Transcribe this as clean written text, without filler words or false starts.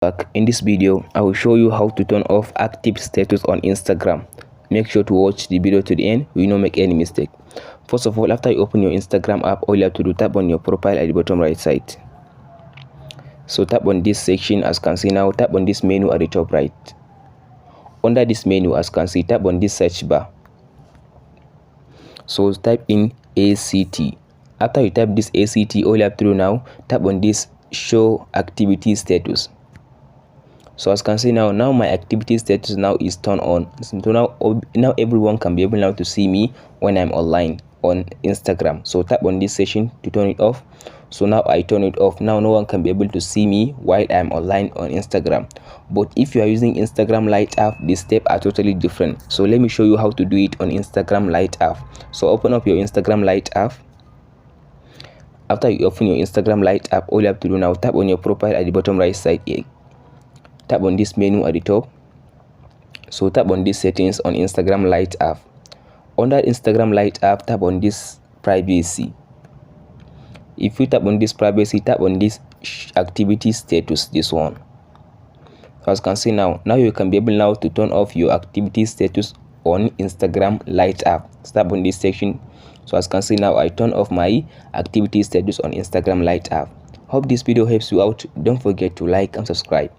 Back. In this video, I will show you how to turn off active status on Instagram. Make sure to watch the video to the end, you will not make any mistake. First of all, after you open your Instagram app, all you have to do, tap on your profile at the bottom right side. So tap on this section, as you can see now, tap on this menu at the top right. Under this menu, as you can see, tap on this search bar. So type in ACT. After you type this ACT, all you have to do now, tap on this show activity status. So as you can see now my activity status now is turned on. So now everyone can be able now to see me when I'm online on Instagram. So tap on this section to turn it off. So now I turn it off. Now no one can be able to see me while I'm online on Instagram. But if you are using Instagram Lite app, the steps are totally different. So let me show you how to do it on Instagram Lite app. So open up your Instagram Lite app. After you open your Instagram Lite app, all you have to do now, tap on your profile at the bottom right side here. Tap on this menu at the top. So tap on these settings on Instagram Lite app. Under Instagram Lite app, tap on this privacy. If you tap on this privacy, tap on this activity status, this one. So as you can see now you can be able now to turn off your activity status on Instagram Lite app. Tap on this section. So as you can see now, I turn off my activity status on Instagram Lite app. Hope this video helps you out. Don't forget to like and subscribe.